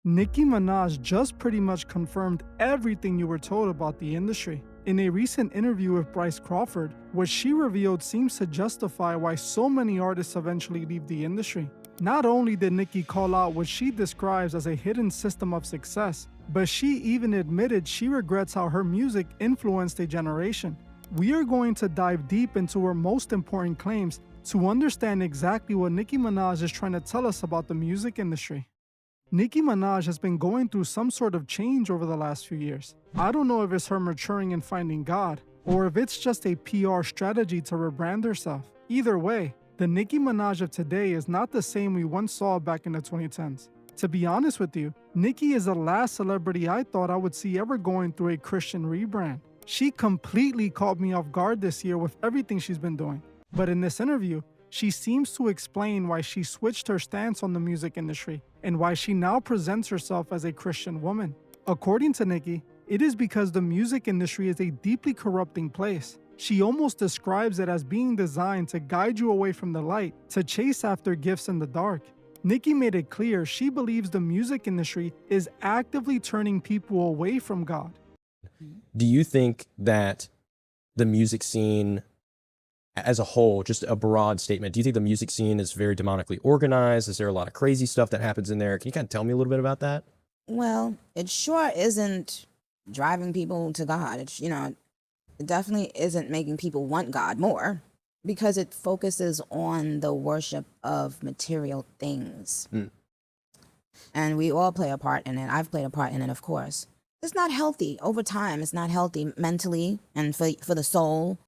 Nicki Minaj just pretty much confirmed everything you were told about the industry. In a recent interview with Bryce Crawford, what she revealed seems to justify why so many artists eventually leave the industry. Not only did Nicki call out what she describes as a hidden system of success, but she even admitted she regrets how her music influenced a generation. We are going to dive deep into her most important claims to understand exactly what Nicki Minaj is trying to tell us about the music industry. Nicki Minaj has been going through some sort of change over the last few years. I don't know if it's her maturing and finding God, or if it's just a PR strategy to rebrand herself. Either way, the Nicki Minaj of today is not the same we once saw back in the 2010s. To be honest with you, Nicki is the last celebrity I thought I would see ever going through a Christian rebrand. She completely caught me off guard this year with everything she's been doing. But in this interview, she seems to explain why she switched her stance on the music industry and why she now presents herself as a Christian woman. According to Nicki, it is because the music industry is a deeply corrupting place. She almost describes it as being designed to guide you away from the light, to chase after gifts in the dark. Nicki made it clear she believes the music industry is actively turning people away from God. Do you think that the music scene as a whole, just a broad statement, do you think the music scene is very demonically organized? Is there a lot of crazy stuff that happens in there? Can you kind of tell me a little bit about that? Well, it sure isn't driving people to God. It's, it definitely isn't making people want God more, because it focuses on the worship of material things. And we all play a part in it. I've played a part in it, of course. It's not healthy over time. It's not healthy mentally and for the soul.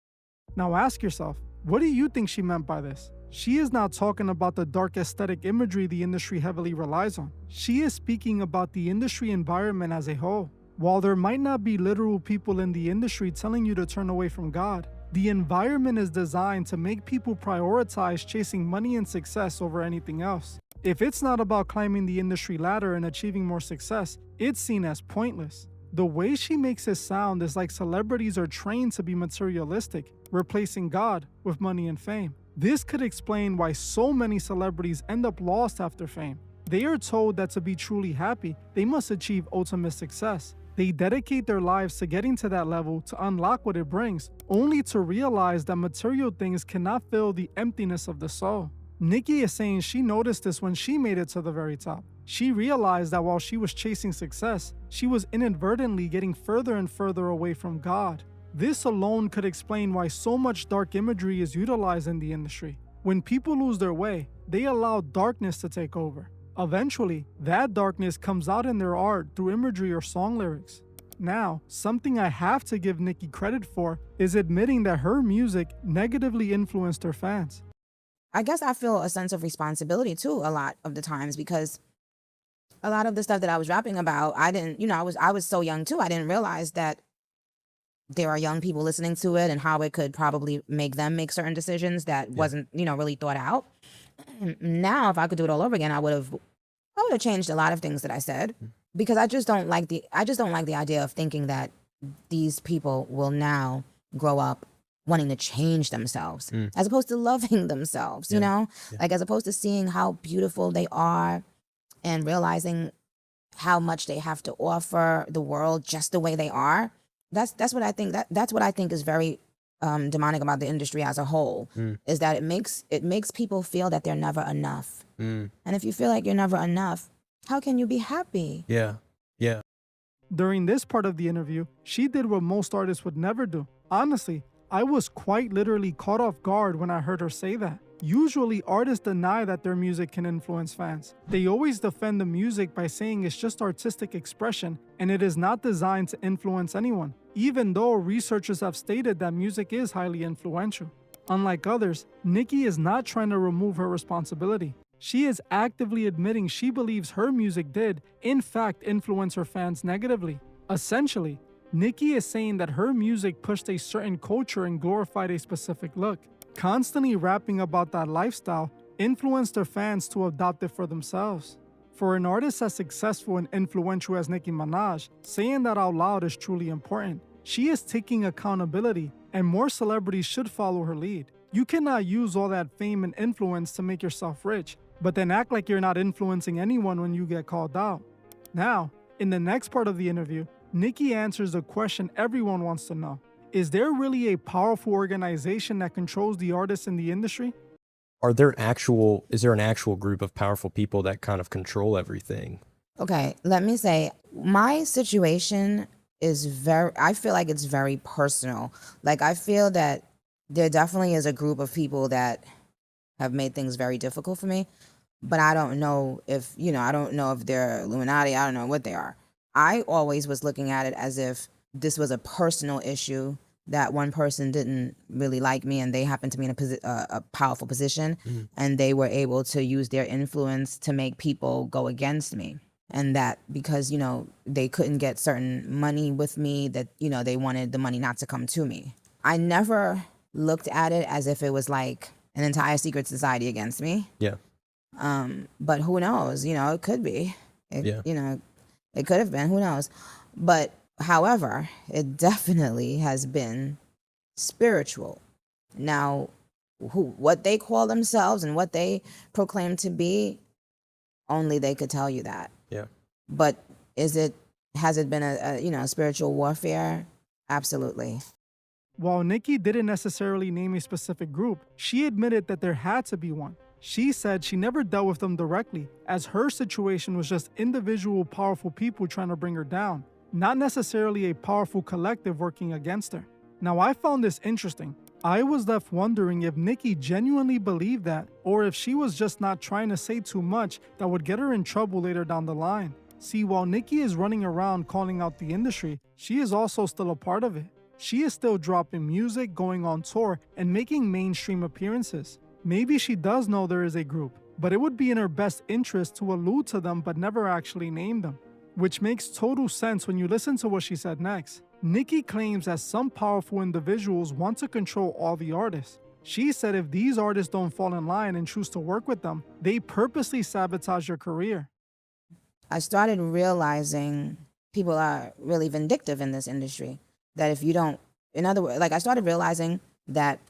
Now ask yourself, what do you think she meant by this? She is not talking about the dark aesthetic imagery the industry heavily relies on. She is speaking about the industry environment as a whole. While there might not be literal people in the industry telling you to turn away from God, the environment is designed to make people prioritize chasing money and success over anything else. If it's not about climbing the industry ladder and achieving more success, it's seen as pointless. The way she makes it sound is like celebrities are trained to be materialistic, replacing God with money and fame. This could explain why so many celebrities end up lost after fame. They are told that to be truly happy, they must achieve ultimate success. They dedicate their lives to getting to that level to unlock what it brings, only to realize that material things cannot fill the emptiness of the soul. Nicki is saying she noticed this when she made it to the very top. She realized that while she was chasing success, she was inadvertently getting further and further away from God. This alone could explain why so much dark imagery is utilized in the industry. When people lose their way, they allow darkness to take over. Eventually, that darkness comes out in their art through imagery or song lyrics. Now, something I have to give Nicki credit for is admitting that her music negatively influenced her fans. I guess I feel a sense of responsibility too a lot of the times, because a lot of the stuff that I was rapping about, I didn't, I was so young too. I didn't realize that there are young people listening to it and how it could probably make them make certain decisions that wasn't, really thought out. Now, if I could do it all over again, I would have changed a lot of things that I said, because I just don't like the idea of thinking that these people will now grow up wanting to change themselves as opposed to loving themselves, like as opposed to seeing how beautiful they are and realizing how much they have to offer the world just the way they are. That's what I think. That's what I think is very demonic about the industry as a whole, is that it makes people feel that they're never enough. And if you feel like you're never enough, how can you be happy? Yeah. During this part of the interview, she did what most artists would never do. Honestly, I was quite literally caught off guard when I heard her say that. Usually, artists deny that their music can influence fans. They always defend the music by saying it's just artistic expression and it is not designed to influence anyone, even though researchers have stated that music is highly influential. Unlike others, Nicki is not trying to remove her responsibility. She is actively admitting she believes her music did, in fact, influence her fans negatively. Essentially, Nicki is saying that her music pushed a certain culture and glorified a specific look. Constantly rapping about that lifestyle influenced her fans to adopt it for themselves. For an artist as successful and influential as Nicki Minaj, saying that out loud is truly important. She is taking accountability, and more celebrities should follow her lead. You cannot use all that fame and influence to make yourself rich, but then act like you're not influencing anyone when you get called out. Now, in the next part of the interview, Nicki answers the question everyone wants to know. Is there really a powerful organization that controls the artists in the industry? Is there an actual group of powerful people that kind of control everything? Okay, let me say, my situation is I feel like it's very personal. Like, I feel that there definitely is a group of people that have made things very difficult for me, but I don't know if, I don't know if they're Illuminati. I don't know what they are. I always was looking at it as if this was a personal issue, that one person didn't really like me and they happened to be in a powerful position, and they were able to use their influence to make people go against me. And that because, they couldn't get certain money with me, that, they wanted the money not to come to me. I never looked at it as if it was like an entire secret society against me. Yeah. But who knows? It could be. It could have been. Who knows? But however, it definitely has been spiritual. Now, what they call themselves and what they proclaim to be, only they could tell you that. Yeah. But has it been a spiritual warfare? Absolutely. While Nicki didn't necessarily name a specific group, she admitted that there had to be one. She said she never dealt with them directly, as her situation was just individual powerful people trying to bring her down, not necessarily a powerful collective working against her. Now, I found this interesting. I was left wondering if Nicki genuinely believed that, or if she was just not trying to say too much that would get her in trouble later down the line. See, while Nicki is running around calling out the industry, she is also still a part of it. She is still dropping music, going on tour, and making mainstream appearances. Maybe she does know there is a group, but it would be in her best interest to allude to them but never actually name them. Which makes total sense when you listen to what she said next. Nicki claims that some powerful individuals want to control all the artists. She said if these artists don't fall in line and choose to work with them, they purposely sabotage your career. I started realizing people are really vindictive in this industry. That if you don't, in other words, I started realizing that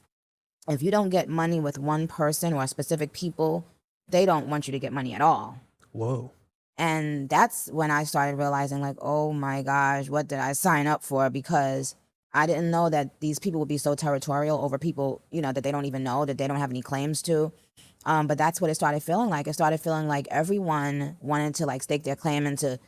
if you don't get money with one person or specific people, they don't want you to get money at all. Whoa. And that's when I started realizing, oh my gosh, what did I sign up for? Because I didn't know that these people would be so territorial over people, that they don't even know, that they don't have any claims to. But that's what it started feeling like. It started feeling like everyone wanted to stake their claim into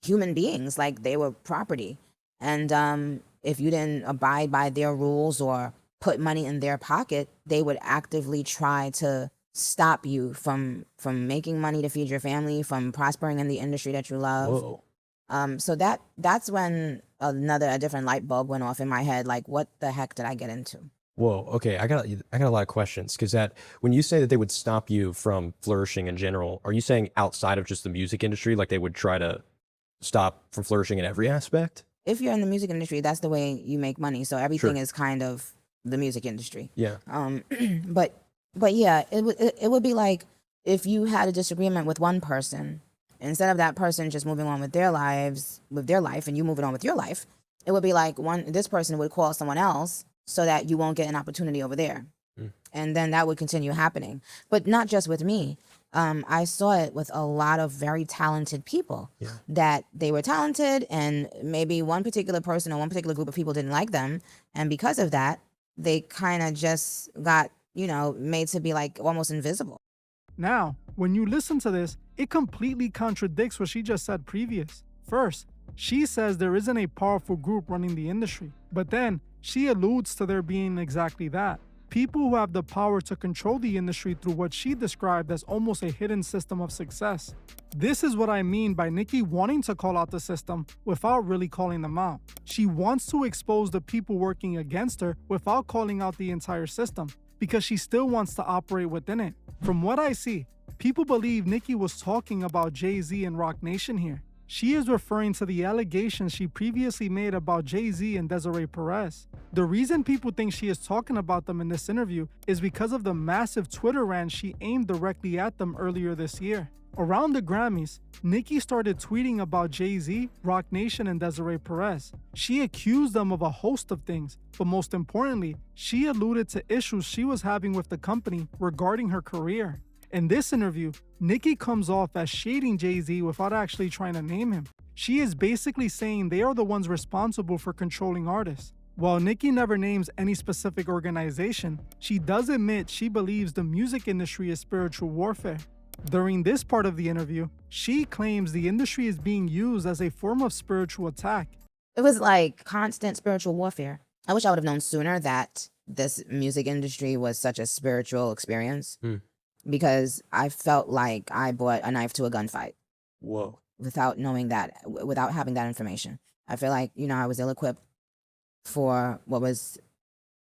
human beings, like they were property. And if you didn't abide by their rules or put money in their pocket, they would actively try to stop you from making money to feed your family, from prospering in the industry that you love. Whoa. So that's when a different light bulb went off in my head. What the heck did I get into? Whoa. Okay. I got a lot of questions, because when you say that they would stop you from flourishing in general, are you saying outside of just the music industry, like they would try to stop from flourishing in every aspect? If you're in the music industry, that's the way you make money. So everything is kind of the music industry. Yeah. But yeah, it would be like if you had a disagreement with one person, instead of that person just moving on with their life and you moving on with your life, it would be like this person would call someone else so that you won't get an opportunity over there. And then that would continue happening. But not just with me. I saw it with a lot of very talented people, that they were talented and maybe one particular person or one particular group of people didn't like them. And because of that, they kind of just got, made to be almost invisible. Now, when you listen to this, it completely contradicts what she just said previous. First, she says there isn't a powerful group running the industry, but then she alludes to there being exactly that. People who have the power to control the industry through what she described as almost a hidden system of success. This is what I mean by Nicki wanting to call out the system without really calling them out. She wants to expose the people working against her without calling out the entire system, because she still wants to operate within it. From what I see, people believe Nicki was talking about Jay-Z and Roc Nation here. She is referring to the allegations she previously made about Jay-Z and Desiree Perez. The reason people think she is talking about them in this interview is because of the massive Twitter rant she aimed directly at them earlier this year. Around the Grammys, Nicki started tweeting about Jay-Z, Roc Nation, and Desiree Perez. She accused them of a host of things, but most importantly, she alluded to issues she was having with the company regarding her career. In this interview, Nicki comes off as shading Jay-Z without actually trying to name him. She is basically saying they are the ones responsible for controlling artists. While Nicki never names any specific organization, she does admit she believes the music industry is spiritual warfare. During this part of the interview, she claims the industry is being used as a form of spiritual attack. It was like constant spiritual warfare. I wish I would have known sooner that this music industry was such a spiritual experience because I felt like I brought a knife to a gunfight. Whoa. Without knowing that, without having that information. I feel like, I was ill-equipped for what was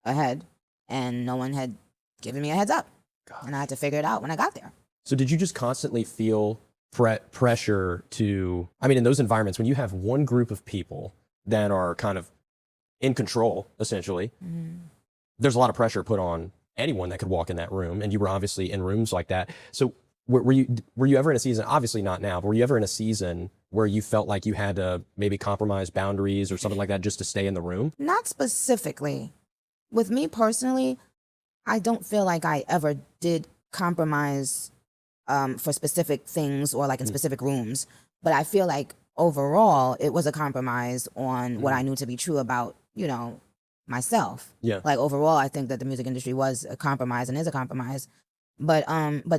ahead, and no one had given me a heads up. Gosh. And I had to figure it out when I got there. So did you just constantly feel pressure to, in those environments, when you have one group of people that are kind of in control, essentially, there's a lot of pressure put on anyone that could walk in that room, and you were obviously in rooms like that. So were you ever in a season, obviously not now, but were you ever in a season where you felt like you had to maybe compromise boundaries or something like that just to stay in the room? Not specifically. With me personally, I don't feel like I ever did compromise for specific things or like in specific rooms, but I feel like overall it was a compromise on what I knew to be true about, myself. Yeah. Like overall, I think that the music industry was a compromise and is a compromise. But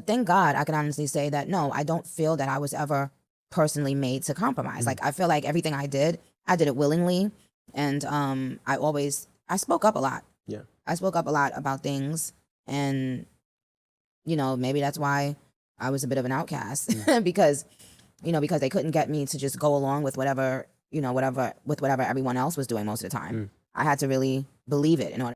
thank God I can honestly say that no, I don't feel that I was ever personally made to compromise. Like I feel like everything I did it willingly, and I spoke up a lot. Yeah. I spoke up a lot about things, and maybe that's why I was a bit of an outcast because they couldn't get me to just go along with whatever everyone else was doing most of the time. I had to really believe it in order.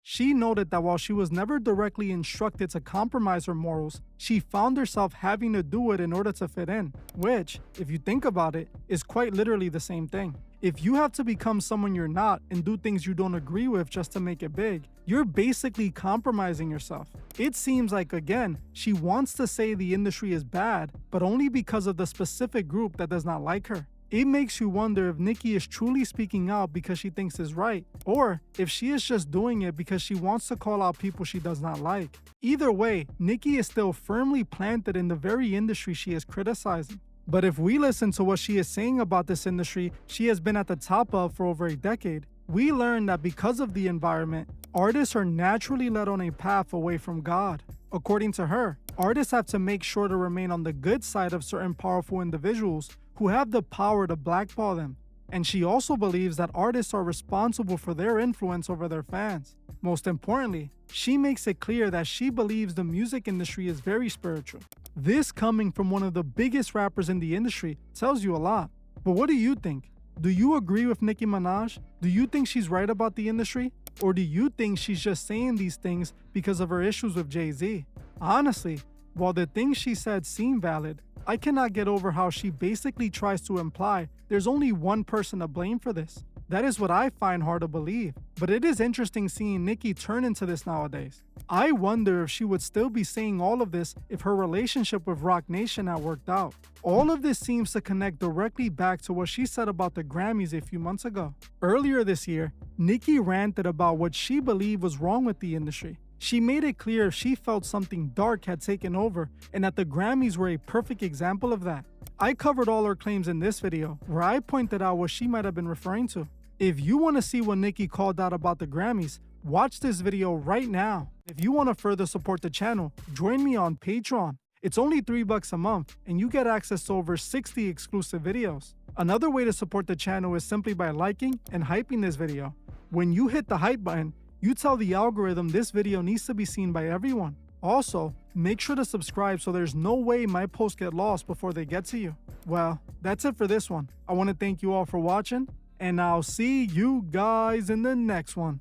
She noted that while she was never directly instructed to compromise her morals, she found herself having to do it in order to fit in, which, if you think about it, is quite literally the same thing. If you have to become someone you're not and do things you don't agree with just to make it big, you're basically compromising yourself. It seems like, again, she wants to say the industry is bad, but only because of the specific group that does not like her. It makes you wonder if Nicki is truly speaking out because she thinks is right, or if she is just doing it because she wants to call out people she does not like. Either way, Nicki is still firmly planted in the very industry she is criticizing. But if we listen to what she is saying about this industry she has been at the top of for over a decade, we learn that because of the environment, artists are naturally led on a path away from God. According to her, artists have to make sure to remain on the good side of certain powerful individuals who have the power to blackball them. And she also believes that artists are responsible for their influence over their fans. Most importantly, she makes it clear that she believes the music industry is very spiritual. This coming from one of the biggest rappers in the industry tells you a lot. But what do you think? Do you agree with Nicki Minaj? Do you think she's right about the industry? Or do you think she's just saying these things because of her issues with Jay-Z? Honestly, while the things she said seem valid, I cannot get over how she basically tries to imply there's only one person to blame for this. That is what I find hard to believe. But it is interesting seeing Nicki turn into this nowadays. I wonder if she would still be saying all of this if her relationship with Roc Nation had worked out. All of this seems to connect directly back to what she said about the Grammys a few months ago. Earlier this year, Nicki ranted about what she believed was wrong with the industry. She made it clear she felt something dark had taken over and that the Grammys were a perfect example of that. I covered all her claims in this video, where I pointed out what she might have been referring to. If you want to see what Nicki called out about the Grammys, watch this video right now. If you want to further support the channel, join me on Patreon. It's only $3 a month, and you get access to over 60 exclusive videos. Another way to support the channel is simply by liking and hyping this video. When you hit the hype button, you tell the algorithm this video needs to be seen by everyone. Also, make sure to subscribe so there's no way my posts get lost before they get to you. Well, that's it for this one. I want to thank you all for watching, and I'll see you guys in the next one.